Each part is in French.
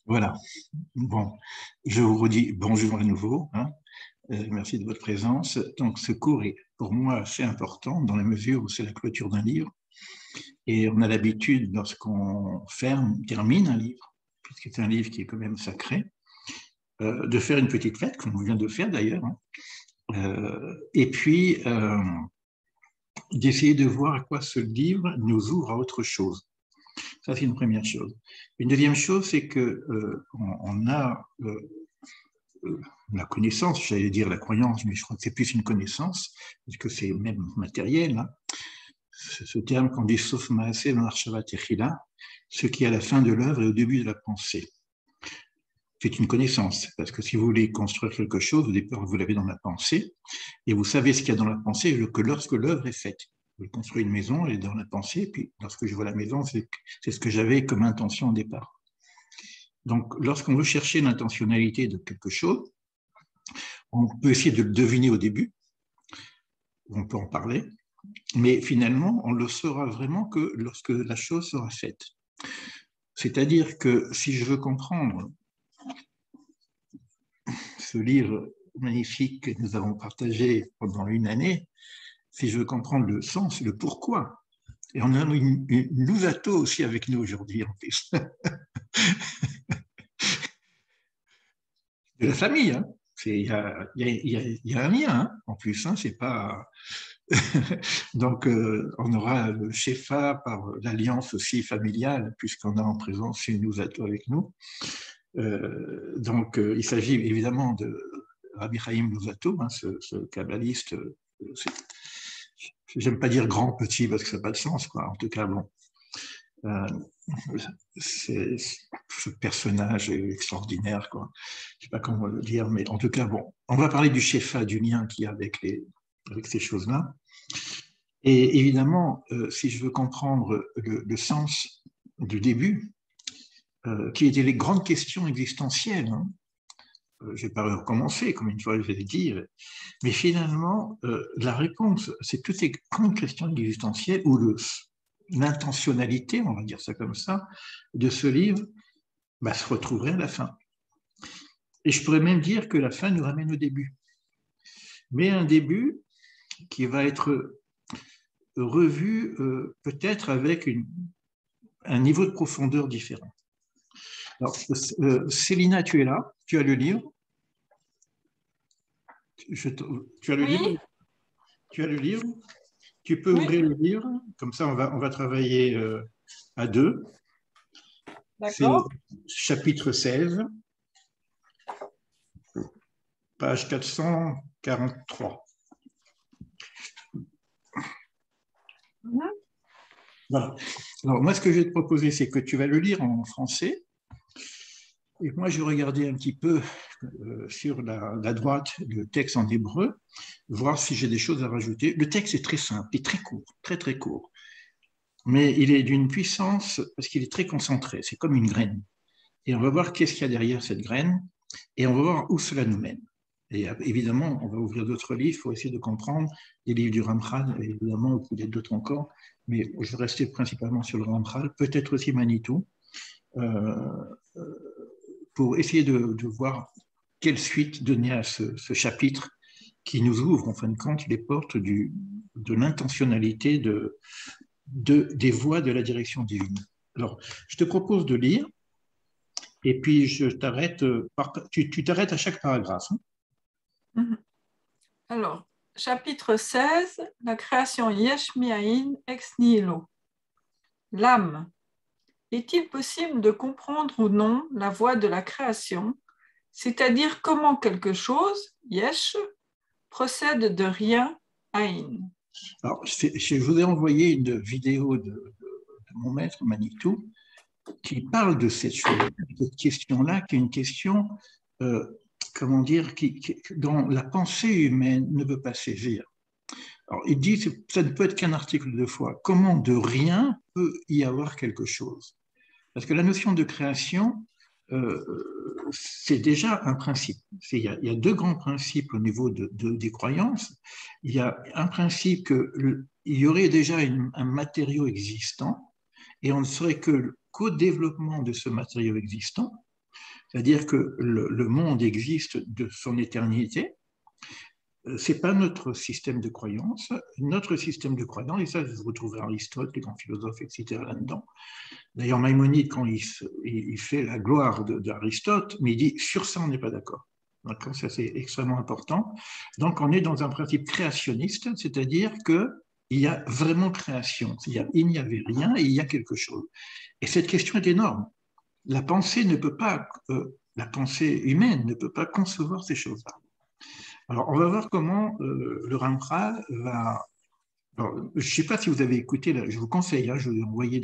Voilà. Bon, je vous redis bonjour à nouveau, hein. Merci de votre présence. Donc, ce cours est pour moi assez important dans la mesure où c'est la clôture d'un livre. Et on a l'habitude, lorsqu'on termine un livre, puisque c'est un livre qui est quand même sacré, de faire une petite fête, comme on vient de faire d'ailleurs, hein. Et puis, d'essayer de voir à quoi ce livre nous ouvre à autre chose. Ça, c'est une première chose. Une deuxième chose, c'est que on a la connaissance, j'allais dire la croyance, mais je crois que c'est plus une connaissance, parce que c'est même matériel, hein. Ce terme qu'on dit sauf maaseh marshava techila, ce qui est à la fin de l'œuvre et au début de la pensée. C'est une connaissance, parce que si vous voulez construire quelque chose, au départ, vous l'avez dans la pensée, et vous savez ce qu'il y a dans la pensée que lorsque l'œuvre est faite. Vous construisez une maison, elle est dans la pensée, et puis lorsque je vois la maison, c'est ce que j'avais comme intention au départ. Donc, lorsqu'on veut chercher l'intentionnalité de quelque chose, on peut essayer de le deviner au début, on peut en parler, mais finalement, on le saura vraiment que lorsque la chose sera faite. C'est-à-dire que si je veux comprendre ce livre magnifique que nous avons partagé pendant une année, si je veux comprendre le sens, le pourquoi, et on a une Louvato aussi avec nous aujourd'hui en plus, de la famille, hein. Il y a un lien, hein, en plus, hein, c'est pas. Donc, on aura le Shefa par l'alliance aussi familiale, puisqu'on a en présence une Louvato avec nous. Donc, il s'agit évidemment de Rabbi Chaim Louvato, hein, ce kabbaliste. J'aime pas dire grand petit parce que ça n'a pas de sens, quoi. En tout cas, bon, euh, ce personnage est extraordinaire, quoi. Je sais pas comment le dire, mais en tout cas, bon, on va parler du Shefa, du lien qu'il y a avec ces choses-là. Et évidemment, si je veux comprendre le sens du début, qui étaient les grandes questions existentielles, hein, je ne vais pas recommencer, comme une fois je l'ai dit, mais finalement, la réponse, c'est toutes ces grandes questions existentielles où l'intentionnalité, on va dire ça comme ça, de ce livre se retrouverait à la fin. Et je pourrais même dire que la fin nous ramène au début. Mais un début qui va être revu peut-être avec un niveau de profondeur différent. Alors, Célina, tu es là, tu as le livre. Tu as le livre. Oui. Tu as le livre. Tu peux Oui. ouvrir le livre, comme ça on va travailler à deux. C'est D'accord. chapitre 16, page 443. Voilà. Alors, moi, ce que je vais te proposer, c'est que tu vas le lire en français. Et moi, je vais regarder un petit peu sur la droite le texte en hébreu, voir si j'ai des choses à rajouter. Le texte est très simple et très court, très très court. Mais il est d'une puissance parce qu'il est très concentré. C'est comme une graine. Et on va voir qu'est-ce qu'il y a derrière cette graine et on va voir où cela nous mène. Et évidemment, on va ouvrir d'autres livres, il faut essayer de comprendre les livres du Ramchal, évidemment, ou peut-être d'autres encore, mais je vais rester principalement sur le Ramchal, peut-être aussi Manitou, euh, pour essayer de voir quelle suite donner à ce chapitre qui nous ouvre, en fin de compte, les portes de l'intentionnalité des voies de la direction divine. Alors, je te propose de lire, et puis je t'arrête, tu t'arrêtes à chaque paragraphe, hein. Alors, chapitre 16, la création Yesh Mi'ain ex nihilo. L'âme. Est-il possible de comprendre ou non la voie de la création, c'est-à-dire comment quelque chose, Yesh, procède de rien à in? Alors, je vous ai envoyé une vidéo de mon maître Manitou qui parle de cette chose, de cette question-là, qui est une question, comment dire, dont la pensée humaine ne peut pas saisir. Alors, il dit que ça ne peut être qu'un article de foi. Comment de rien peut y avoir quelque chose? Parce que la notion de création, c'est déjà un principe. Il y a deux grands principes au niveau des croyances. Il y a un principe qu'il y aurait déjà un matériau existant et on ne serait qu'au développement de ce matériau existant. C'est-à-dire que le monde existe de son éternité. Ce n'est pas notre système de croyance. Notre système de croyance, et ça, vous retrouverez Aristote, les grands philosophes, etc. là-dedans. D'ailleurs, Maïmonide, quand il fait la gloire d'Aristote, mais il dit sur ça, on n'est pas d'accord. D'accord, ça, c'est extrêmement important. Donc, on est dans un principe créationniste, c'est-à-dire qu'il y a vraiment création. C'est-à-dire il n'y avait rien et il y a quelque chose. Et cette question est énorme. La pensée ne peut pas, la pensée humaine ne peut pas concevoir ces choses-là. Alors, on va voir comment le Ramchal va. Alors, je ne sais pas si vous avez écouté, je vous conseille, je vous ai envoyé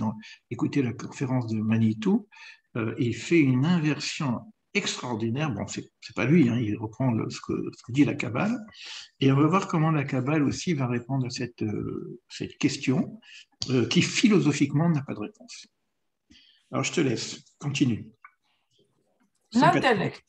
écouter la conférence de Manitou. Il fait une inversion extraordinaire. Bon, c'est pas lui, il reprend ce que dit la Kabbale. Et on va voir comment la Kabbale aussi va répondre à cette question qui philosophiquement n'a pas de réponse. Alors, je te laisse, continue. L'intellect.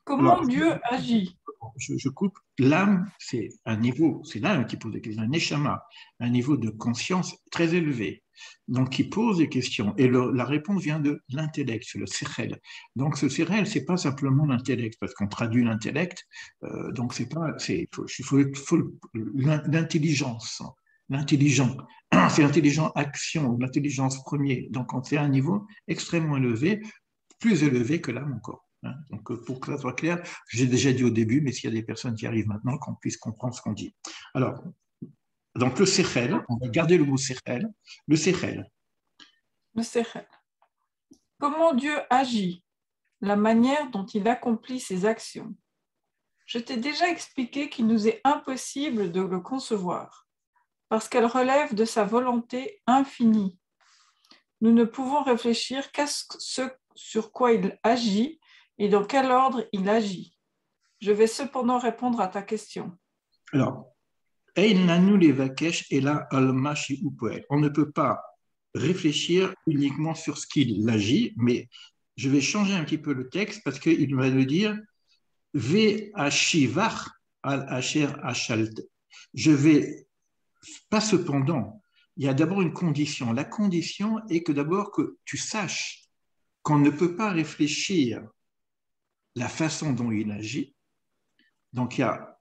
Comment Alors, Dieu agit? je coupe. L'âme, c'est un niveau, c'est l'âme qui pose des questions, un neshama, un niveau de conscience très élevé, donc qui pose des questions. Et la réponse vient de l'intellect, c'est le sechel. Donc ce sechel, c'est pas simplement l'intellect, parce qu'on traduit l'intellect, donc c'est pas, faut l'intelligence, l'intelligent. C'est l'intelligence action, l'intelligence premier. Donc on fait un niveau extrêmement élevé, plus élevé que l'âme encore. Donc, pour que ça soit clair, j'ai déjà dit au début, mais s'il y a des personnes qui arrivent maintenant, qu'on puisse comprendre ce qu'on dit. Alors, donc le sechel, on va garder le mot sechel, le sechel. Le sechel. Comment Dieu agit? La manière dont il accomplit ses actions. Je t'ai déjà expliqué qu'il nous est impossible de le concevoir, parce qu'elle relève de sa volonté infinie. Nous ne pouvons réfléchir qu'à ce sur quoi il agit et dans quel ordre il agit. Je vais cependant répondre à ta question. Alors, on ne peut pas réfléchir uniquement sur ce qu'il agit, mais je vais changer un petit peu le texte parce qu'il va le dire Ve'ashivach al asher ashalt. Je vais, pas cependant, il y a d'abord une condition. La condition est que d'abord que tu saches qu'on ne peut pas réfléchir la façon dont il agit. Donc, il y a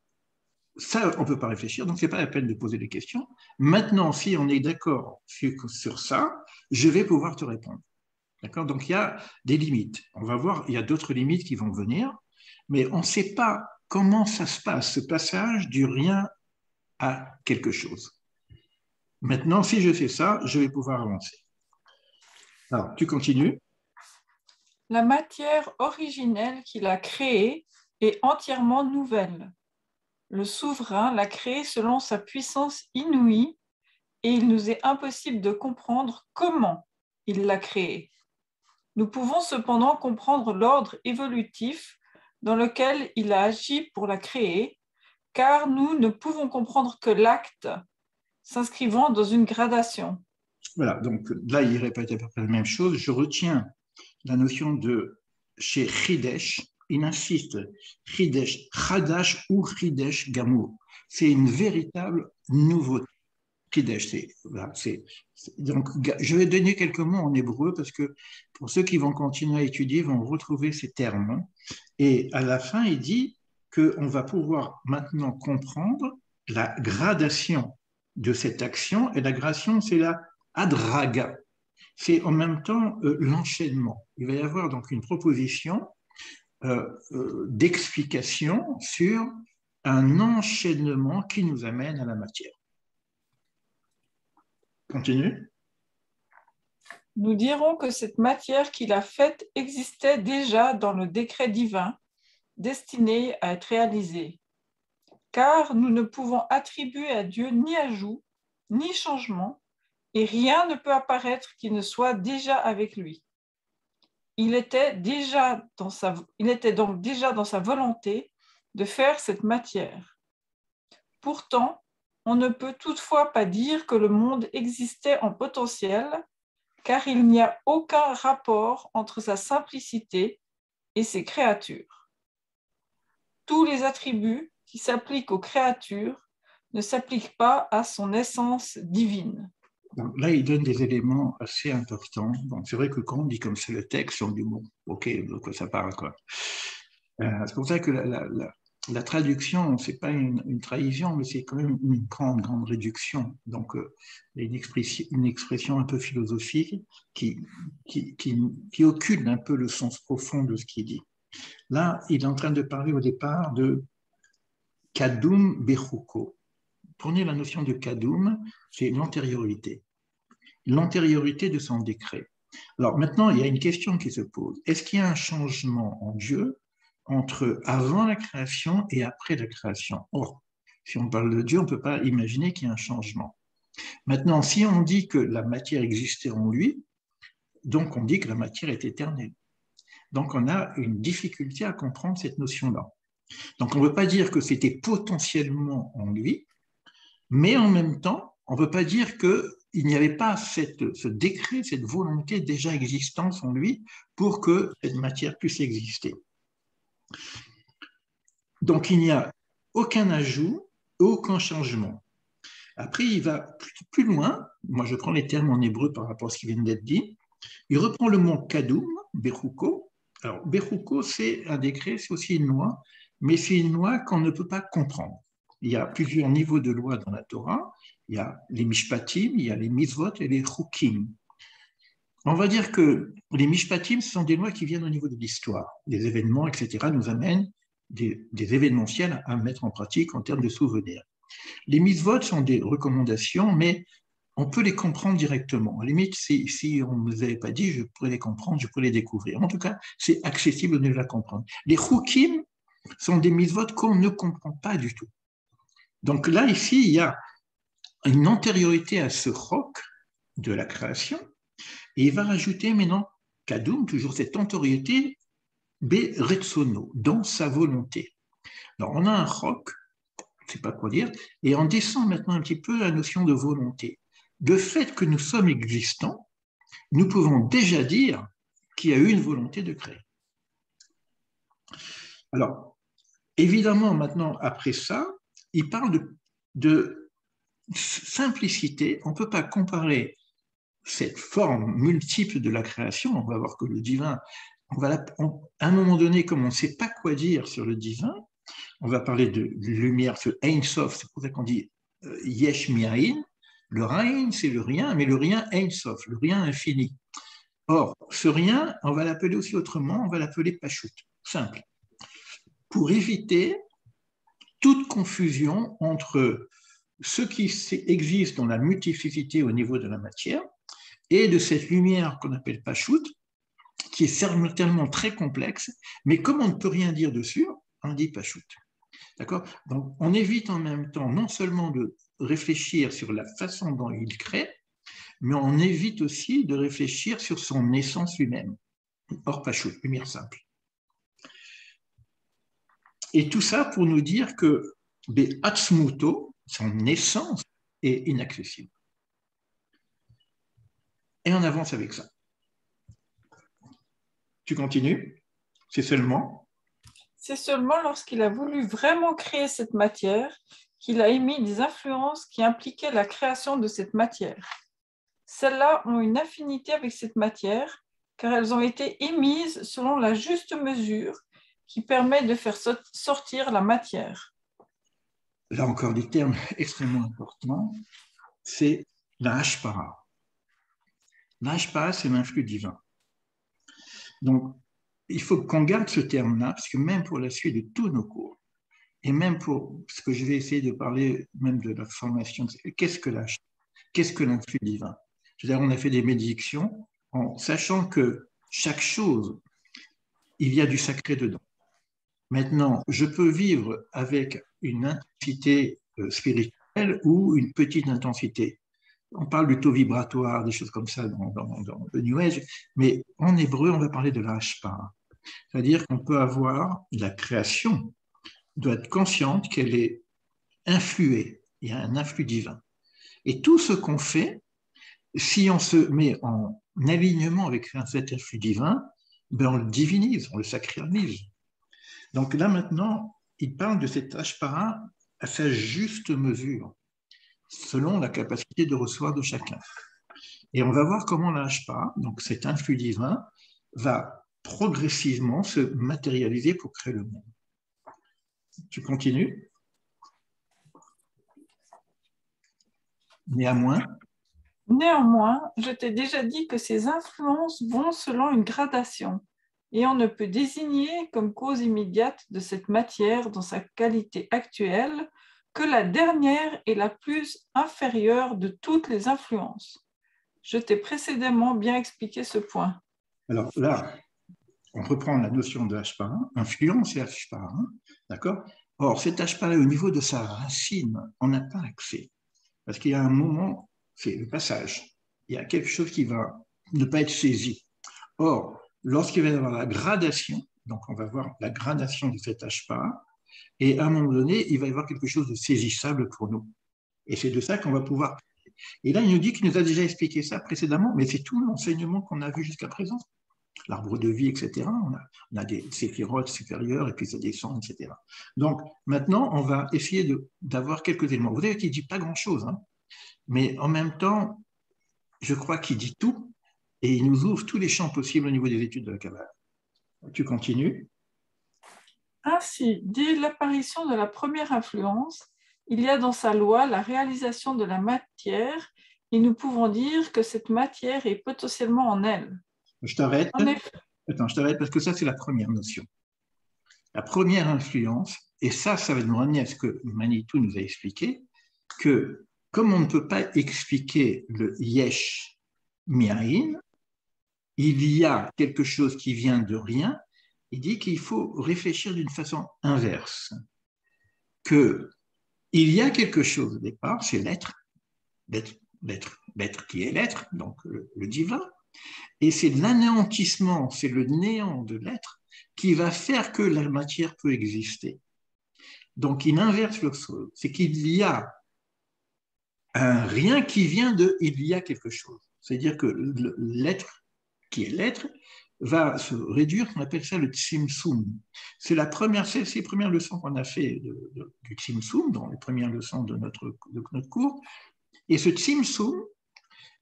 ça, on ne peut pas réfléchir, donc ce n'est pas la peine de poser des questions. Maintenant, si on est d'accord sur ça, je vais pouvoir te répondre. D'accord? Donc, il y a des limites. On va voir, il y a d'autres limites qui vont venir, mais on ne sait pas comment ça se passe, ce passage du rien à quelque chose. Maintenant, si je fais ça, je vais pouvoir avancer. Alors, tu continues. La matière originelle qu'il a créée est entièrement nouvelle. Le souverain l'a créée selon sa puissance inouïe et il nous est impossible de comprendre comment il l'a créée. Nous pouvons cependant comprendre l'ordre évolutif dans lequel il a agi pour la créer, car nous ne pouvons comprendre que l'acte s'inscrivant dans une gradation. Voilà, donc là, il répète à peu près la même chose. Je retiens la notion de chez Chidesh, il insiste, Chidesh, Chadash ou Chidesh Gamour. C'est une véritable nouveauté. Chidesh, donc, je vais donner quelques mots en hébreu parce que pour ceux qui vont continuer à étudier, vont retrouver ces termes. Et à la fin, il dit qu'on va pouvoir maintenant comprendre la gradation de cette action. Et la gradation, c'est la adraga. C'est en même temps l'enchaînement. Il va y avoir donc une proposition d'explication sur un enchaînement qui nous amène à la matière. Continue. Nous dirons que cette matière qu'il a faite existait déjà dans le décret divin, destiné à être réalisé. Car nous ne pouvons attribuer à Dieu ni ajout, ni changement, et rien ne peut apparaître qui ne soit déjà avec lui. Il était donc déjà dans sa volonté de faire cette matière. Pourtant, on ne peut toutefois pas dire que le monde existait en potentiel, car il n'y a aucun rapport entre sa simplicité et ses créatures. Tous les attributs qui s'appliquent aux créatures ne s'appliquent pas à son essence divine. Donc là, il donne des éléments assez importants. Donc c'est vrai que quand on dit comme c'est le texte, on dit bon, ok, de quoi ça parle, quoi. C'est pour ça que la traduction, c'est pas une trahison, mais c'est quand même une grande, grande réduction. Donc, il y a une expression un peu philosophique qui occulte un peu le sens profond de ce qu'il dit. Là, il est en train de parler au départ de Kadum Bechuko. Prenez la notion de Kadum, c'est l'antériorité de son décret. Alors maintenant, il y a une question qui se pose. Est-ce qu'il y a un changement en Dieu entre avant la création et après la création? Or, si on parle de Dieu, on ne peut pas imaginer qu'il y ait un changement. Maintenant, si on dit que la matière existait en lui, donc on dit que la matière est éternelle. Donc on a une difficulté à comprendre cette notion-là. Donc on ne veut pas dire que c'était potentiellement en lui, mais en même temps, on ne peut pas dire qu'il n'y avait pas ce décret, cette volonté déjà existante en lui pour que cette matière puisse exister. Donc il n'y a aucun ajout, aucun changement. Après, il va plus loin. Moi, je prends les termes en hébreu par rapport à ce qui vient d'être dit. Il reprend le mot kadoum, bechuko. Alors, bechuko, c'est un décret, c'est aussi une loi, mais c'est une loi qu'on ne peut pas comprendre. Il y a plusieurs niveaux de loi dans la Torah. Il y a les mishpatim, il y a les mitzvot et les chukim. On va dire que les mishpatim, ce sont des lois qui viennent au niveau de l'histoire. Les événements, etc., nous amènent des événementiels à mettre en pratique en termes de souvenirs. Les mitzvot sont des recommandations, mais on peut les comprendre directement. À la limite, si on ne me les avait pas dit, je pourrais les comprendre, je pourrais les découvrir. En tout cas, c'est accessible de les comprendre. Les chukim sont des mitzvot qu'on ne comprend pas du tout. Donc là, ici, il y a une antériorité à ce chok de la création, et il va rajouter maintenant kadoum, toujours cette antériorité, beretsono, dans sa volonté. Alors, on a un chok, je ne sais pas quoi dire, et on descend maintenant un petit peu la notion de volonté. Le fait que nous sommes existants, nous pouvons déjà dire qu'il y a eu une volonté de créer. Alors, évidemment, maintenant, après ça, il parle de simplicité. On ne peut pas comparer cette forme multiple de la création. On va voir que le divin, à un moment donné, comme on ne sait pas quoi dire sur le divin, on va parler de lumière, ce Ein Sof, c'est pour ça qu'on dit Yesh Mi'ain. Le Rein, c'est le rien, mais le rien Ein Sof, le rien infini. Or, ce rien, on va l'appeler aussi autrement, on va l'appeler Pashut, simple, pour éviter toute confusion entre ce qui existe dans la multiplicité au niveau de la matière et de cette lumière qu'on appelle Pashut, qui est certainement très complexe, mais comme on ne peut rien dire dessus, on dit Pashut. D'accord? Donc, on évite en même temps non seulement de réfléchir sur la façon dont il crée, mais on évite aussi de réfléchir sur son essence lui-même. Or, Pashut, lumière simple. Et tout ça pour nous dire que Be'atzmuto, son essence, est inaccessible. Et on avance avec ça. Tu continues? C'est seulement lorsqu'il a voulu vraiment créer cette matière qu'il a émis des influences qui impliquaient la création de cette matière. Celles-là ont une affinité avec cette matière car elles ont été émises selon la juste mesure qui permet de faire sortir la matière. Là encore des termes extrêmement importants, c'est la hashpara. La hashpara, c'est l'influx divin. Donc, il faut qu'on garde ce terme-là, parce que même pour la suite de tous nos cours, et même pour ce que je vais essayer de parler même de la formation, qu'est-ce que l'influx divin? C'est-à-dire, on a fait des bénédictions en sachant que chaque chose, il y a du sacré dedans. Maintenant, je peux vivre avec une intensité spirituelle ou une petite intensité. On parle du taux vibratoire, des choses comme ça dans le New Age, mais en hébreu, on va parler de la hashpara. C'est-à-dire qu'on peut avoir la création, doit être consciente qu'elle est influée, il y a un influx divin. Et tout ce qu'on fait, si on se met en alignement avec cet influx divin, ben on le divinise, on le sacralise. Donc là maintenant, il parle de cette hashpara à sa juste mesure. selon la capacité de recevoir de chacun. Et on va voir comment la Hashpa, donc cet influx divin, va progressivement se matérialiser pour créer le monde. Tu continues. Néanmoins, je t'ai déjà dit que ces influences vont selon une gradation, et on ne peut désigner comme cause immédiate de cette matière dans sa qualité actuelle que la dernière est la plus inférieure de toutes les influences. Je t'ai précédemment bien expliqué ce point. Alors là, on reprend la notion de H1, influence et H1, d'accord? Or, cet H1, au niveau de sa racine, on n'a pas accès. Parce qu'il y a un moment, c'est le passage. Il y a quelque chose qui va ne pas être saisi. Or, lorsqu'il va y avoir la gradation, donc on va voir la gradation de cet H1, et à un moment donné, il va y avoir quelque chose de saisissable pour nous. Et c'est de ça qu'on va pouvoir. Et là, il nous dit qu'il nous a déjà expliqué ça précédemment, mais c'est tout l'enseignement qu'on a vu jusqu'à présent. L'arbre de vie, etc. On a des séphirotes supérieures et puis ça descend, etc. Donc maintenant, on va essayer d'avoir quelques éléments. Vous voyez qu'il ne dit pas grand-chose, hein, mais en même temps, je crois qu'il dit tout et il nous ouvre tous les champs possibles au niveau des études de la Kabbale. Tu continues. Ainsi, dès l'apparition de la première influence, il y a dans sa loi la réalisation de la matière et nous pouvons dire que cette matière est potentiellement en elle. Je t'arrête. En effet, Attends, je t'arrête parce que ça, c'est la première notion. La première influence, et ça va nous ramener à ce que Manitou nous a expliqué, que comme on ne peut pas expliquer le yesh mi'ain, il y a quelque chose qui vient de rien, il dit qu'il faut réfléchir d'une façon inverse, que il y a quelque chose au départ, c'est l'être qui est l'être, donc le divin, et c'est l'anéantissement, c'est le néant de l'être qui va faire que la matière peut exister. Donc il inverse le chose, c'est qu'il y a un rien qui vient de il y a quelque chose. C'est-à-dire que l'être qui est l'être va se réduire, on appelle ça le Tsimsum. C'est les premières leçons qu'on a fait du Tsimsum, dans les premières leçons de notre cours. Et ce Tsimsum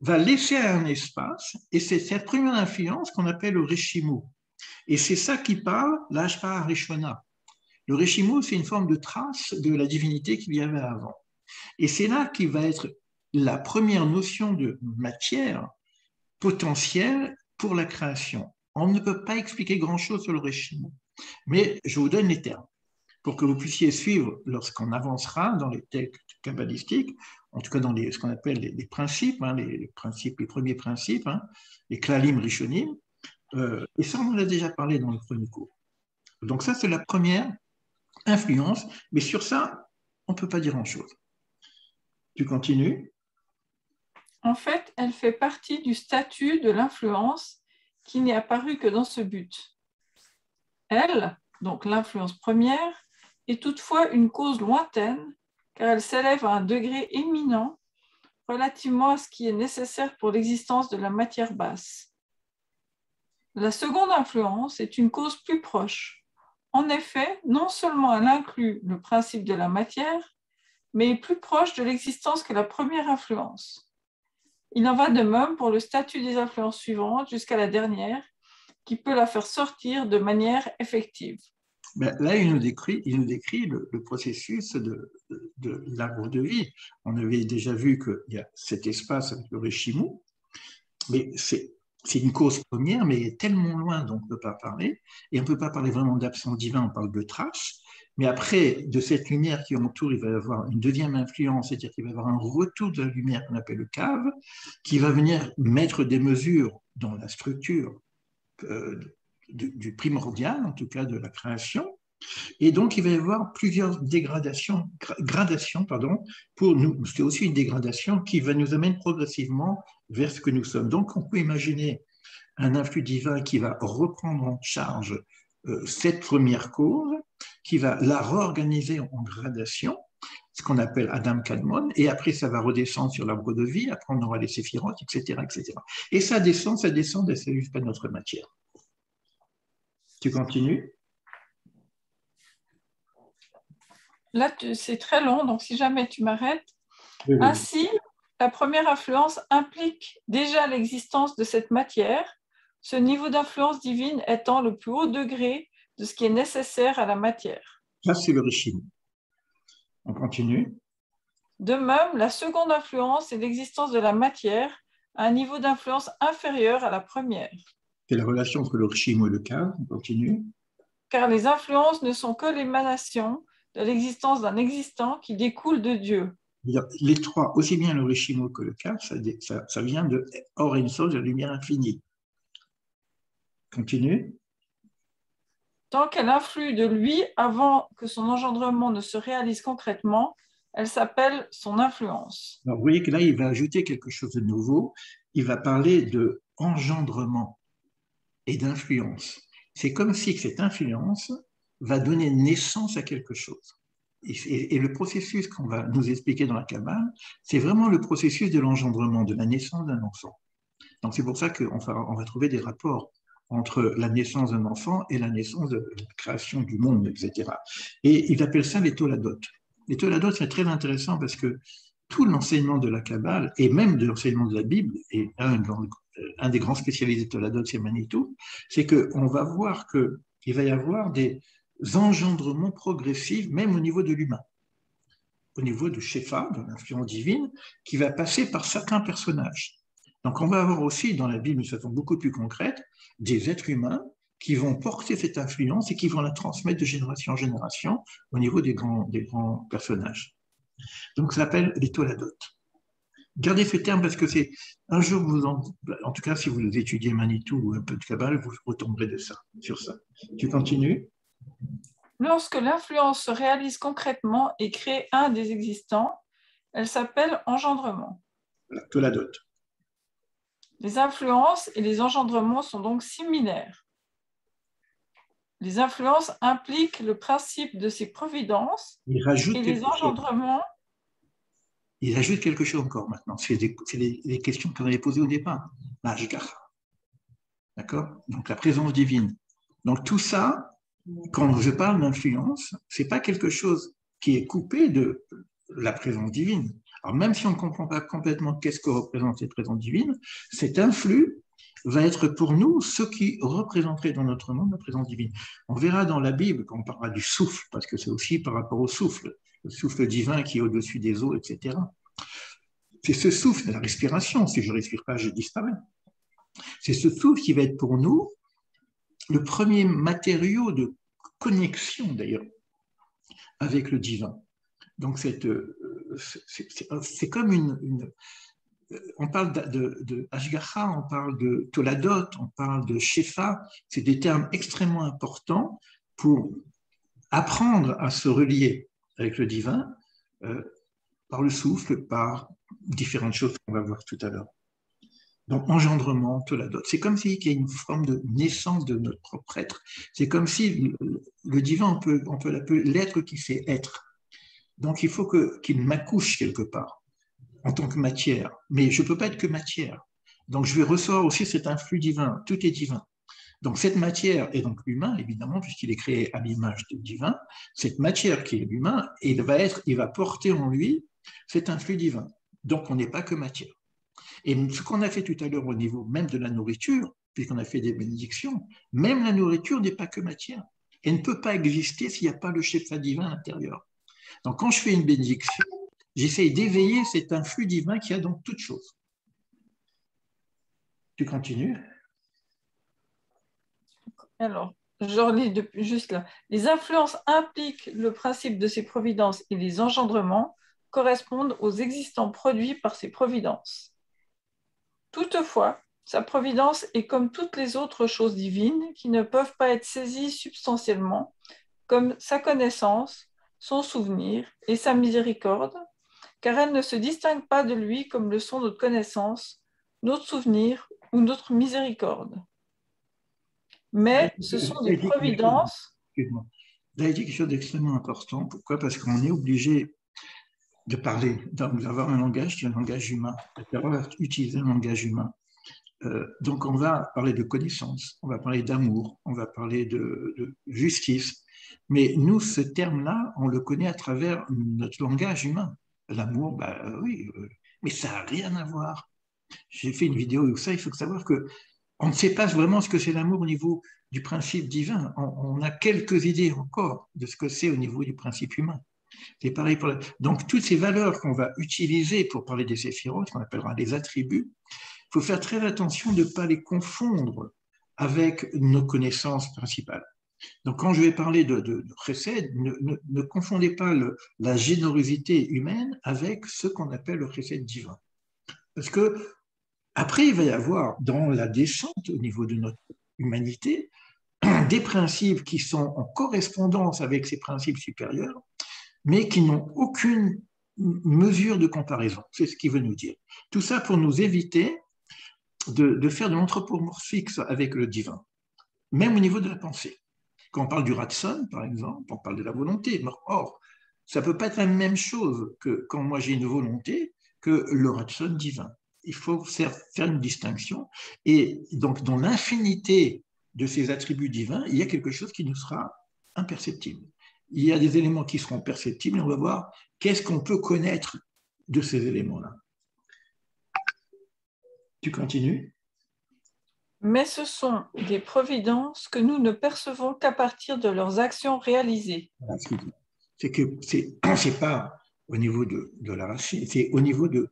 va laisser un espace, et c'est cette première influence qu'on appelle le Rishimu. Et c'est ça qui parle l'Ashpa Rishona. Le Rishimu, c'est une forme de trace de la divinité qu'il y avait avant. Et c'est là qui va être la première notion de matière potentielle pour la création. On ne peut pas expliquer grand-chose sur le Rishimu, mais je vous donne les termes pour que vous puissiez suivre lorsqu'on avancera dans les textes kabbalistiques, en tout cas dans ce qu'on appelle les principes, hein, les premiers principes, hein, les klalim rishonim, et ça on en a déjà parlé dans le premier cours. Donc ça c'est la première influence, mais sur ça on ne peut pas dire grand-chose. Tu continues. en fait, elle fait partie du statut de l'influence qui n'est apparu que dans ce but. Elle, donc l'influence première, est toutefois une cause lointaine, car elle s'élève à un degré éminent relativement à ce qui est nécessaire pour l'existence de la matière basse. La seconde influence est une cause plus proche. En effet, non seulement elle inclut le principe de la matière, mais est plus proche de l'existence que la première influence. Il en va de même pour le statut des influences suivantes jusqu'à la dernière, qui peut la faire sortir de manière effective. Ben, là, il nous décrit le processus de l'arbre de vie. On avait déjà vu qu'il y a cet espace avec le Rishimu, mais c'est une cause première, mais tellement loin dont on ne peut pas parler. Et on ne peut pas parler vraiment d'absence divin, on parle de trace. Mais après, de cette lumière qui entoure, il va y avoir une deuxième influence, c'est-à-dire qu'il va y avoir un retour de la lumière qu'on appelle le cave, qui va venir mettre des mesures dans la structure du primordial, en tout cas de la création. Et donc, il va y avoir plusieurs gradations, pour nous. C'est aussi une dégradation qui va nous amener progressivement vers ce que nous sommes. Donc, on peut imaginer un influx divin qui va reprendre en charge cette première cause, qui va la réorganiser en gradation, ce qu'on appelle Adam Kadmon, et après ça va redescendre sur l'arbre de vie, après on aura les séphirotes, etc., etc. Et ça descend, et c'est jusqu'à notre matière. Tu continues? Là, c'est très long, donc si jamais tu m'arrêtes, Oui, oui. Ainsi, la première influence implique déjà l'existence de cette matière, ce niveau d'influence divine étant le plus haut degré de ce qui est nécessaire à la matière. Ça, c'est l'origine. On continue. De même, la seconde influence est l'existence de la matière à un niveau d'influence inférieur à la première. C'est la relation entre l'origine et le cas. On continue. Car les influences ne sont que l'émanation de l'existence d'un existant qui découle de Dieu. Les trois, aussi bien l'origine que le cas, ça vient de Or Ein Sof, de la lumière infinie. Continue. Tant qu'elle influe de lui avant que son engendrement ne se réalise concrètement, elle s'appelle son influence. Alors, vous voyez que là, il va ajouter quelque chose de nouveau. Il va parler de engendrement et d'influence. C'est comme si cette influence va donner naissance à quelque chose. Et le processus qu'on va nous expliquer dans la Kabbale, c'est vraiment le processus de l'engendrement, de la naissance d'un enfant. Donc c'est pour ça qu'on va trouver des rapports entre la naissance d'un enfant et la naissance de la création du monde, etc. Et il appelle ça les toladot. Les toladot, c'est très intéressant parce que tout l'enseignement de la Kabbale, et même de l'enseignement de la Bible, et un des grands spécialistes de toladot, c'est Manitou, c'est qu'on va voir qu'il va y avoir des engendrements progressifs, même au niveau de l'humain, au niveau du Shefa, de l'influence divine, qui va passer par certains personnages. Donc on va avoir aussi dans la Bible, de façon beaucoup plus concrète, des êtres humains qui vont porter cette influence et qui vont la transmettre de génération en génération au niveau des grands personnages. Donc ça s'appelle les toladot. Gardez ce terme parce que c'est un jour, en tout cas si vous étudiez Manitou ou un peu de Kabbale, vous retomberez sur ça. Tu continues. Lorsque l'influence se réalise concrètement et crée un des existants, elle s'appelle engendrement. Voilà, toladot. Les influences et les engendrements sont donc similaires. Les influences impliquent le principe de ces providences et les engendrements. Il ajoute quelque chose encore maintenant. C'est les questions qu'on avait posées au départ. La Hashgacha. D'accord? Donc la présence divine. Donc tout ça, quand je parle d'influence, c'est pas quelque chose qui est coupé de la présence divine. Alors même si on ne comprend pas complètement qu'est-ce que représente cette présence divine, cet influx va être pour nous ce qui représenterait dans notre monde la présence divine. On verra dans la Bible quand on parlera du souffle, parce que c'est aussi par rapport au souffle, le souffle divin qui est au-dessus des eaux, etc. C'est ce souffle, la respiration. Si je ne respire pas, je disparais. C'est ce souffle qui va être pour nous le premier matériau de connexion, d'ailleurs, avec le divin. Donc, c'est comme on parle de Ashgacha, on parle de Toladot, on parle de Shefa. C'est des termes extrêmement importants pour apprendre à se relier avec le divin par le souffle, par différentes choses qu'on va voir tout à l'heure. Donc, engendrement, toladot. C'est comme s'il y a une forme de naissance de notre propre être. C'est comme si le divin, on peut l'appeler l'être qui sait être. Donc, il faut qu'il m'accouche quelque part, en tant que matière. Mais je ne peux pas être que matière. Donc, je vais recevoir aussi cet influx divin. Tout est divin. Donc, cette matière est donc l'humain, évidemment, puisqu'il est créé à l'image du divin. Cette matière qui est l'humain, il va porter en lui cet influx divin. Donc, on n'est pas que matière. Et ce qu'on a fait tout à l'heure au niveau même de la nourriture, puisqu'on a fait des bénédictions, même la nourriture n'est pas que matière. Elle ne peut pas exister s'il n'y a pas le Shefa divin à l'intérieur. Donc quand je fais une bénédiction, j'essaye d'éveiller cet influx divin qui a dans toute chose. Tu continues. Alors, je relis juste là. Les influences impliquent le principe de ces providences et les engendrements correspondent aux existants produits par ces providences. Toutefois, sa providence est comme toutes les autres choses divines qui ne peuvent pas être saisies substantiellement, comme sa connaissance, son souvenir et sa miséricorde, car elles ne se distinguent pas de lui comme le sont notre connaissance, notre souvenir ou notre miséricorde. Mais ce sont des providences. Excuse-moi. Vous avez dit quelque chose d'extrêmement important. Pourquoi? Parce qu'on est obligé de parler, d'avoir un langage qui est un langage humain, d'utiliser un langage humain. Donc on va parler de connaissance, on va parler d'amour, on va parler de justice. Mais nous, ce terme-là, on le connaît à travers notre langage humain. L'amour, bah oui, mais ça n'a rien à voir. J'ai fait une vidéo où ça, il faut savoir que on ne sait pas vraiment ce que c'est l'amour au niveau du principe divin. On a quelques idées encore de ce que c'est au niveau du principe humain. C'est pareil pour Donc, toutes ces valeurs qu'on va utiliser pour parler des séphirotes, qu'on appellera des attributs, il faut faire très attention de ne pas les confondre avec nos connaissances principales. Donc, quand je vais parler de chesed, ne confondez pas la générosité humaine avec ce qu'on appelle le chesed divin. Parce que après, il va y avoir dans la descente au niveau de notre humanité des principes qui sont en correspondance avec ces principes supérieurs, mais qui n'ont aucune mesure de comparaison. C'est ce qu'il veut nous dire. Tout ça pour nous éviter de faire de l'anthropomorphisme avec le divin, même au niveau de la pensée. Quand on parle du ratson, par exemple, on parle de la volonté. Or, ça ne peut pas être la même chose que quand moi j'ai une volonté que le ratson divin. Il faut faire une distinction. Et donc, dans l'infinité de ces attributs divins, il y a quelque chose qui nous sera imperceptible. Il y a des éléments qui seront perceptibles et on va voir qu'est-ce qu'on peut connaître de ces éléments-là. Tu continues? Mais ce sont des providences que nous ne percevons qu'à partir de leurs actions réalisées. Voilà ce qu'il dit. C'est que c'est pas au niveau de la racine, c'est au niveau de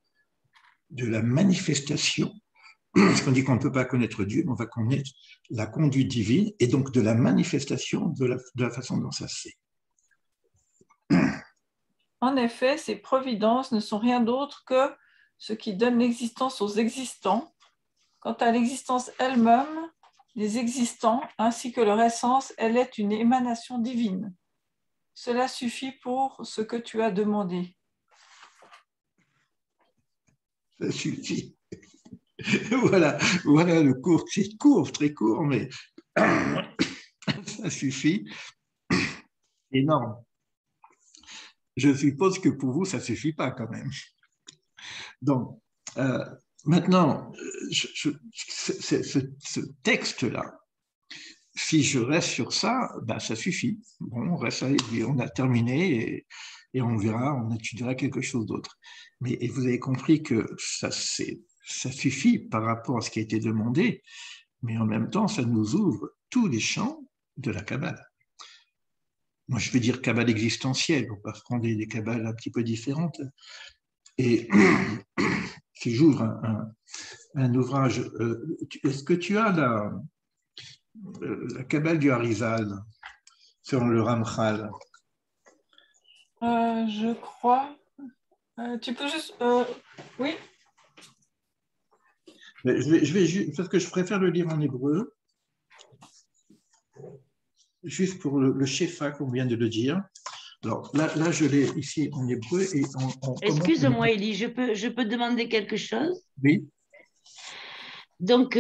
la manifestation. Parce qu'on dit qu'on ne peut pas connaître Dieu, mais on va connaître la conduite divine et donc de la manifestation de la façon dont ça se fait. En effet, ces providences ne sont rien d'autre que ce qui donne l'existence aux existants. Quant à l'existence elle-même, les existants, ainsi que leur essence, elle est une émanation divine. Cela suffit pour ce que tu as demandé. Ça suffit. Voilà le cours. C'est court, très court, mais ça suffit. Énorme. Je suppose que pour vous, ça ne suffit pas quand même. Donc, maintenant, ce texte-là, si je reste sur ça, ben, ça suffit. Bon, on reste là, on a terminé et on verra, on étudiera quelque chose d'autre. Mais et vous avez compris que ça suffit par rapport à ce qui a été demandé, mais en même temps, ça nous ouvre tous les champs de la Kabbale. Moi, je vais dire Kabbale existentielle, on va prendre des Kabbales un petit peu différentes. Et si j'ouvre un ouvrage, est-ce que tu as la Kabbale du Harizal sur le Ramchal? Je crois. Tu peux juste. Oui. Mais parce que je préfère le lire en hébreu, juste pour le Shefa qu'on vient de le dire. Alors là je l'ai ici en hébreu et Excuse-moi, Élie, je peux demander quelque chose? Oui. Donc,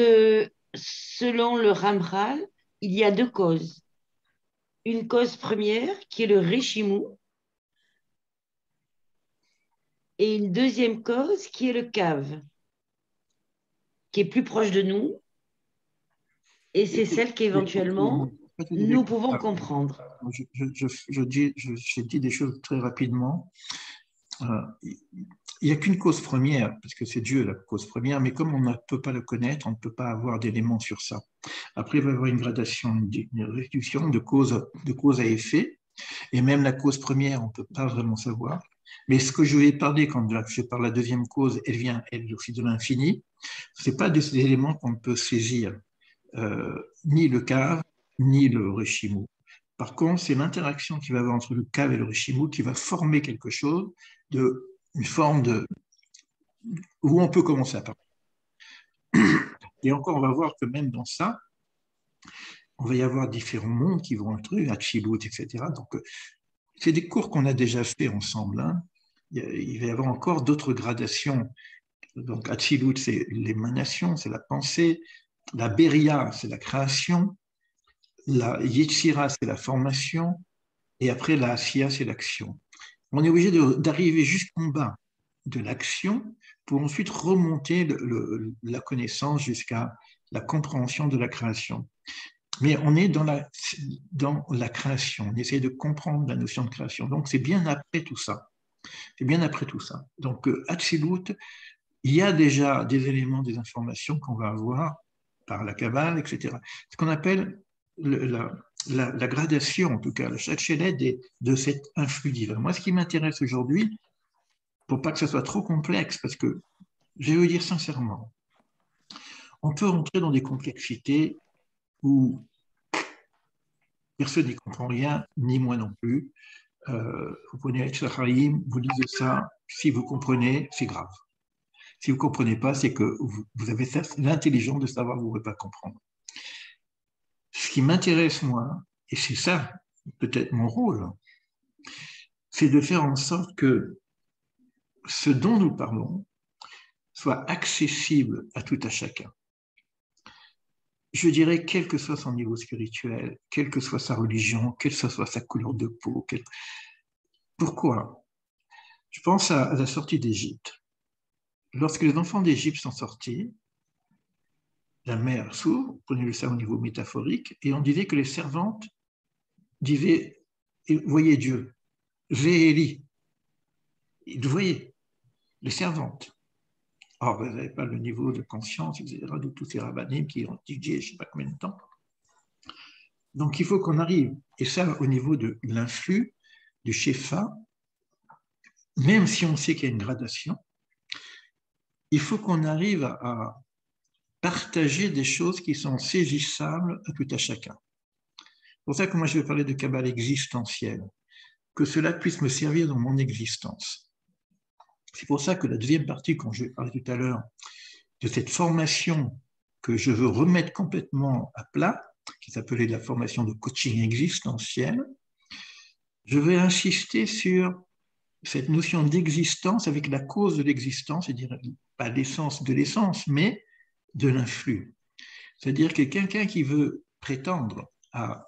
selon le Ramchal, il y a deux causes. Une cause première qui est le Réchimou et une deuxième cause qui est le Cave, qui est plus proche de nous et c'est celle qu'éventuellement nous pouvons comprendre. J'ai dit des choses très rapidement. Il n'y a qu'une cause première, parce que c'est Dieu la cause première, mais comme on ne peut pas le connaître, on ne peut pas avoir d'éléments sur ça. Après, il va y avoir une gradation, une réduction de cause à effet, et même la cause première, on ne peut pas vraiment savoir. Mais ce que je vais parler quand je parle de la deuxième cause, elle vient, elle aussi, de l'infini. Ce n'est pas des éléments qu'on peut saisir, ni le cave, ni le Réchimou. Par contre, c'est l'interaction qu'il va y avoir entre le cave et le Réchimou qui va former quelque chose, une forme où on peut commencer à parler. Et encore, on va voir que même dans ça, on va y avoir différents mondes qui vont être Hatshibut, etc. Donc, c'est des cours qu'on a déjà fait ensemble. Hein. Il va y avoir encore d'autres gradations. Donc, Hatshibut, c'est l'émanation, c'est la pensée. La Beria, c'est la création. La Yetzira, c'est la formation. Et après, la Asiya, c'est l'action. On est obligé d'arriver jusqu'en bas de l'action pour ensuite remonter la connaissance jusqu'à la compréhension de la création. Mais on est dans la création, on essaie de comprendre la notion de création. Donc c'est bien après tout ça. C'est bien après tout ça. Donc, Hatzilut, il y a déjà des éléments, des informations qu'on va avoir par la Kabbale, etc. Ce qu'on appelle la gradation, en tout cas, la shacheled de cet influx divin. Moi, ce qui m'intéresse aujourd'hui, pour pas que ce soit trop complexe, parce que je vais vous dire sincèrement, on peut rentrer dans des complexités où personne n'y comprend rien, ni moi non plus. Vous prenez Etz Chaim, vous lisez ça, si vous comprenez, c'est grave. Si vous ne comprenez pas, c'est que vous avez l'intelligence de savoir que vous ne pouvez pas comprendre. Ce qui m'intéresse, moi, et c'est ça peut-être mon rôle, c'est de faire en sorte que ce dont nous parlons soit accessible à tout à chacun. Je dirais, quel que soit son niveau spirituel, quelle que soit sa religion, quelle que soit sa couleur de peau. Pourquoi? Je pense à la sortie d'Égypte. Lorsque les enfants d'Égypte sont sortis, la mer s'ouvre, prenez ça au niveau métaphorique, et on disait que les servantes voyaient Dieu. Véhéli. Ils voyaient les servantes. Or, vous n'avez pas le niveau de conscience, etc., de tous ces rabbinim qui ont étudié je ne sais pas combien de temps. Donc, il faut qu'on arrive, et ça au niveau de l'influx, du shefa, même si on sait qu'il y a une gradation, il faut qu'on arrive à partager des choses qui sont saisissables à tout à chacun. C'est pour ça que moi je vais parler de Kabbale existentielle, que cela puisse me servir dans mon existence. C'est pour ça que la deuxième partie, quand je vais parler tout à l'heure, de cette formation que je veux remettre complètement à plat, qui s'appelait la formation de coaching existentiel, je vais insister sur cette notion d'existence avec la cause de l'existence, c'est-à-dire pas l'essence de l'essence, mais de l'influx. C'est-à-dire que quelqu'un qui veut prétendre à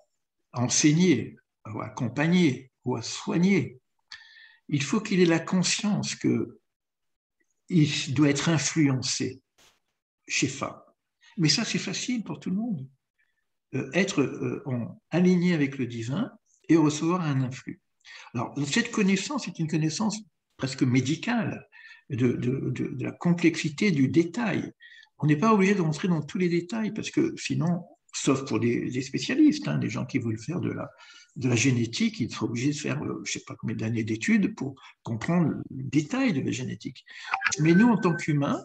enseigner, à accompagner ou à soigner, il faut qu'il ait la conscience qu'il doit être influencé, shefa. Mais ça, c'est facile pour tout le monde. Être aligné avec le divin et recevoir un influx. Alors, cette connaissance est une connaissance presque médicale de la complexité du détail. On n'est pas obligé de rentrer dans tous les détails parce que sinon, sauf pour des spécialistes, des gens qui veulent faire de la génétique, ils sont obligés de faire je ne sais pas combien d'années d'études pour comprendre le détail de la génétique. Mais nous, en tant qu'humains,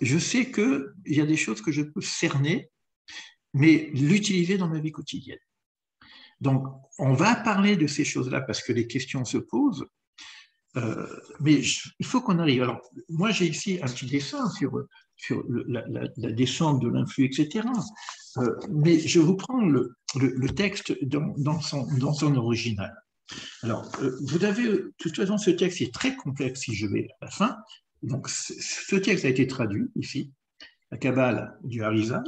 je sais qu'il y a des choses que je peux cerner, mais l'utiliser dans ma vie quotidienne. Donc, on va parler de ces choses-là parce que les questions se posent, mais il faut qu'on arrive. Alors, moi, j'ai ici un petit dessin sur la descente de l'influx, etc. Mais je vous prends le texte dans son original. Alors, vous avez, de toute façon, ce texte est très complexe si je vais à la fin. Donc, ce texte a été traduit ici, la Kabbale du Harizal.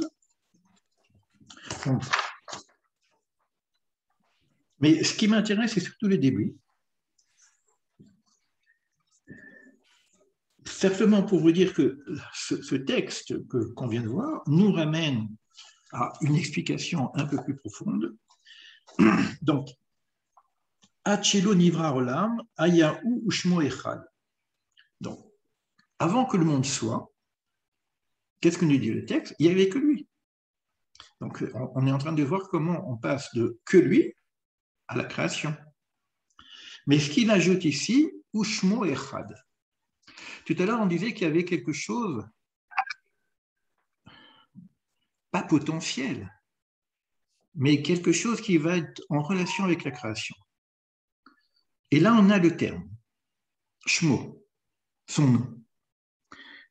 Donc, mais ce qui m'intéresse, c'est surtout le début. Simplement pour vous dire que ce texte qu'on vient de voir nous ramène à une explication un peu plus profonde. Donc, Hachelo Nivra Olam, Ayahu Ushmo Echad. Donc, avant que le monde soit, qu'est-ce que nous dit le texte? Il n'y avait que lui. Donc, on est en train de voir comment on passe de que lui à la création. Mais ce qu'il ajoute ici, Ushmo Echad. Tout à l'heure, on disait qu'il y avait quelque chose, pas potentiel, mais quelque chose qui va être en relation avec la création. Et là, on a le terme, Shmo, son nom.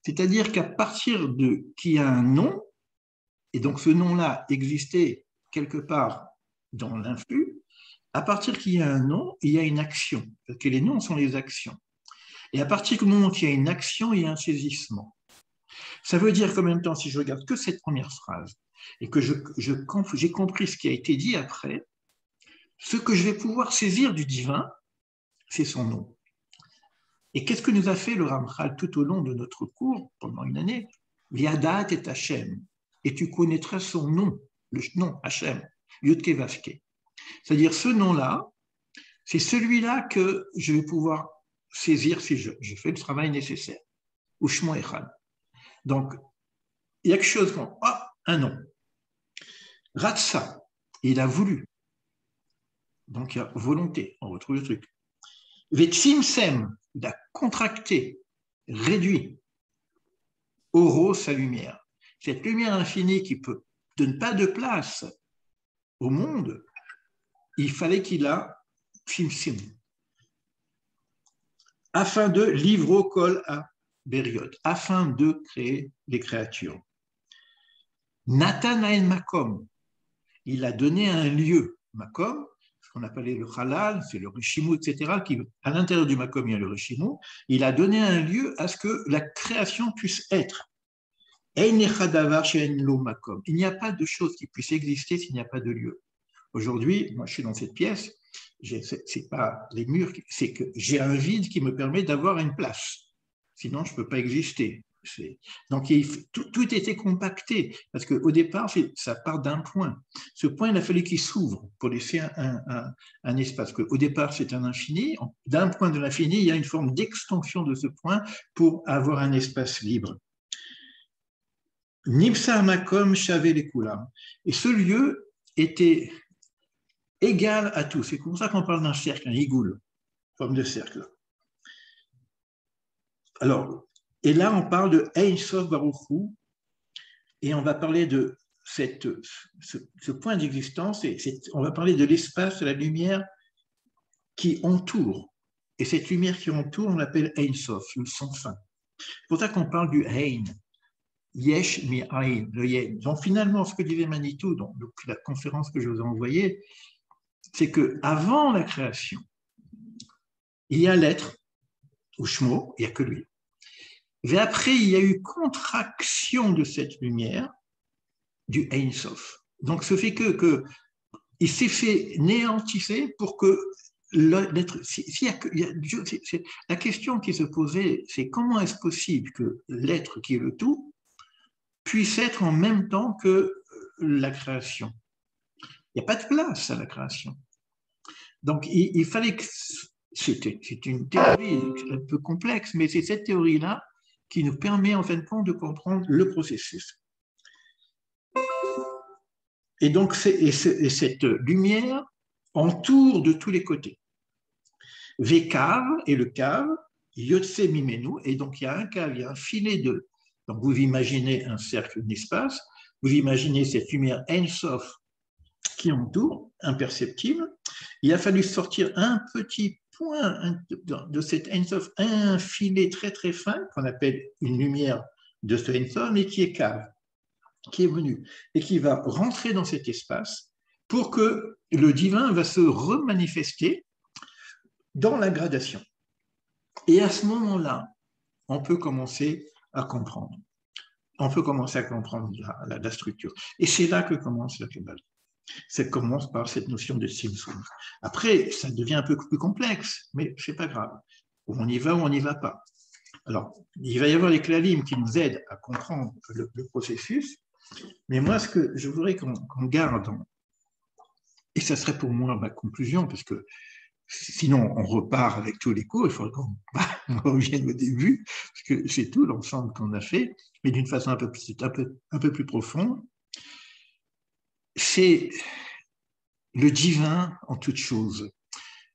C'est-à-dire qu'à partir de qui a un nom, et donc ce nom-là existait quelque part dans l'influx, à partir qu'il y a un nom, il y a une action, parce que les noms sont les actions. Et à partir du moment qu'il y a une action, il y a un saisissement. Ça veut dire qu'en même temps, si je regarde que cette première phrase, et que j'ai compris ce qui a été dit après, ce que je vais pouvoir saisir du divin, c'est son nom. Et qu'est-ce que nous a fait le Ramchal tout au long de notre cours, pendant une année? Viadat et Hachem. Et tu connaîtras son nom, le nom Hachem, Yudke Vavke. C'est-à-dire ce nom-là, c'est celui-là que je vais pouvoir saisir si je fais le travail nécessaire. Ou Shmo Echad. Donc, il y a quelque chose comme un nom. Ratsa, il a voulu. Donc, il y a volonté, on retrouve le truc. Vetsimsem, il a contracté, réduit. Oro, sa lumière. Cette lumière infinie qui peut donne pas de place au monde, il fallait qu'il la simsim. Afin de livro kol à Bériot, afin de créer les créatures. Nathanael Makom, il a donné un lieu, Makom, ce qu'on appelait le halal, c'est le rishimu, etc., qui, à l'intérieur du Makom, il y a le rishimu, il a donné un lieu à ce que la création puisse être. Il n'y a pas de chose qui puisse exister s'il n'y a pas de lieu. Aujourd'hui, moi je suis dans cette pièce, c'est pas les murs, c'est que j'ai un vide qui me permet d'avoir une place. Sinon, je ne peux pas exister. Donc, tout était compacté, parce qu'au départ, ça part d'un point. Ce point, il a fallu qu'il s'ouvre pour laisser un espace. Au départ, c'est un infini. D'un point de l'infini, il y a une forme d'extension de ce point pour avoir un espace libre. Nipsa Makom Shave les Kulam. Et ce lieu était égal à tout. C'est pour ça qu'on parle d'un cercle, un igoul, forme de cercle. Alors, et là, on parle de Ein Sof Baruch Hu, et on va parler de ce point d'existence, et on va parler de l'espace, de la lumière qui entoure. Et cette lumière qui entoure, on l'appelle Ein Sof, le sans fin. C'est pour ça qu'on parle du Ein. Yesh mi Ain, le Yen. Donc finalement, ce que disait Manitou, donc la conférence que je vous ai envoyée, c'est qu'avant la création, il y a l'être, ou Shmo, il n'y a que lui. Et après, il y a eu contraction de cette lumière, du Ein Sof. Donc ce fait il s'est fait néantisser pour que l'être. La question qui se posait, c'est comment est-ce possible que l'être qui est le tout puisse être en même temps que la création. Il n'y a pas de place à la création. Donc, il fallait que... C'est une théorie un peu complexe, mais c'est cette théorie-là qui nous permet, en fin de compte, de comprendre le processus. Et donc, cette lumière entoure de tous les côtés. Vekav et le cave, Yotse Mimenu, et donc il y a un cave, il y a un filet de... Donc, vous imaginez un cercle, un espace, vous imaginez cette lumière Ein Sof qui entoure, imperceptible. Il a fallu sortir un petit point de cette Ein Sof, un filet très très fin, qu'on appelle une lumière de ce Ein Sof, mais qui est cave, qui est venu, et qui va rentrer dans cet espace pour que le divin va se remanifester dans la gradation. Et à ce moment-là, on peut commencer à comprendre. On peut commencer à comprendre la structure. Et c'est là que commence la Kabbalah. Ça commence par cette notion de Tzimtzum. Après, ça devient un peu plus complexe, mais ce n'est pas grave. On y va ou on n'y va pas. Alors, il va y avoir les klalim qui nous aident à comprendre le processus, mais moi, ce que je voudrais qu'on garde, et ça serait pour moi ma conclusion, parce que sinon, on repart avec tous les cours, il faudrait qu'on revienne au début, parce que c'est tout l'ensemble qu'on a fait, mais d'une façon un peu plus profonde. C'est le divin en toute chose.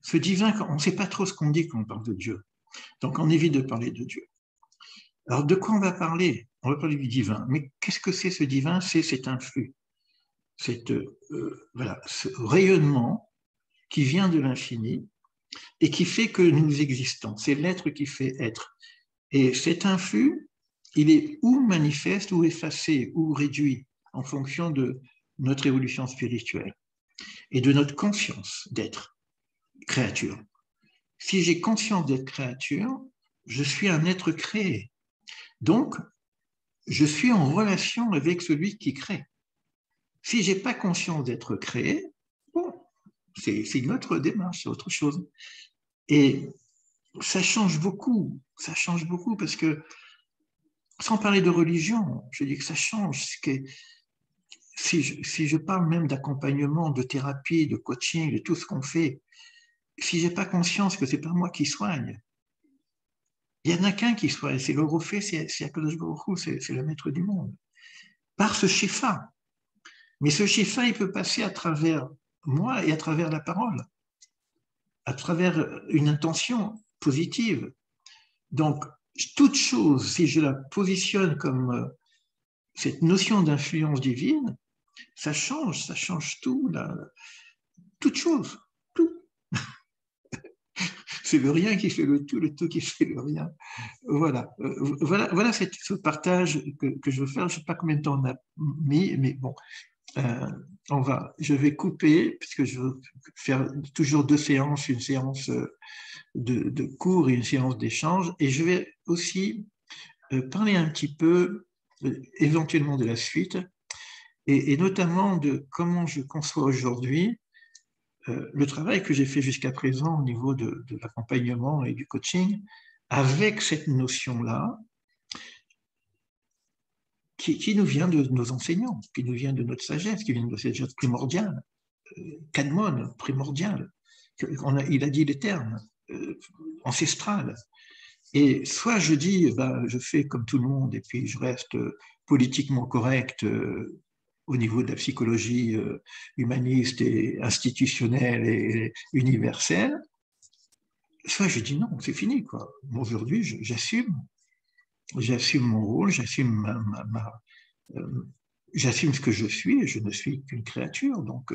Ce divin, on ne sait pas trop ce qu'on dit quand on parle de Dieu. Donc, on évite de parler de Dieu. Alors, de quoi on va parler? On va parler du divin. Mais qu'est-ce que c'est ce divin? C'est cet influx, ce rayonnement qui vient de l'infini et qui fait que nous existons. C'est l'être qui fait être. Et cet influx, il est ou manifeste, ou effacé, ou réduit en fonction de notre évolution spirituelle et de notre conscience d'être créature. Si j'ai conscience d'être créature, je suis un être créé. Donc, je suis en relation avec celui qui crée. Si je n'ai pas conscience d'être créé, bon, c'est une autre démarche, c'est autre chose. Et ça change beaucoup parce que, sans parler de religion, je dis que ça change. Si je parle même d'accompagnement, de thérapie, de coaching, de tout ce qu'on fait, si je n'ai pas conscience que ce n'est pas moi qui soigne, Il n'y en a qu'un qui soit, c'est l'Orofé, c'est Akadosh Baruch Hu, c'est le maître du monde. Par ce Shefa. Mais ce Shefa, il peut passer à travers moi et à travers la parole, à travers une intention positive. Donc, toute chose, si je la positionne comme cette notion d'influence divine, ça change tout, toute chose, tout. C'est le rien qui fait le tout qui fait le rien. Voilà ce partage que je veux faire. Je ne sais pas combien de temps on a mis, mais bon, je vais couper, puisque je veux faire toujours 2 séances, une séance de cours et une séance d'échange, et je vais aussi parler un petit peu éventuellement de la suite, et notamment de comment je conçois aujourd'hui le travail que j'ai fait jusqu'à présent au niveau de l'accompagnement et du coaching, avec cette notion-là, qui nous vient de nos enseignants, qui nous vient de notre sagesse, qui vient de notre sagesse primordiale, kadmon, primordiale. Il a dit les termes, ancestrales. Et soit je dis, je fais comme tout le monde et puis je reste politiquement correct au niveau de la psychologie humaniste et institutionnelle et universelle, soit je dis non, c'est fini, quoi. Aujourd'hui, j'assume mon rôle, j'assume ce que je suis et je ne suis qu'une créature. Donc,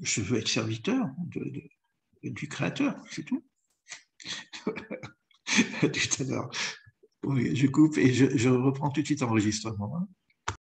je veux être serviteur du Créateur, c'est tout. À tout à l'heure. Oui, je coupe et je reprends tout de suite l'enregistrement.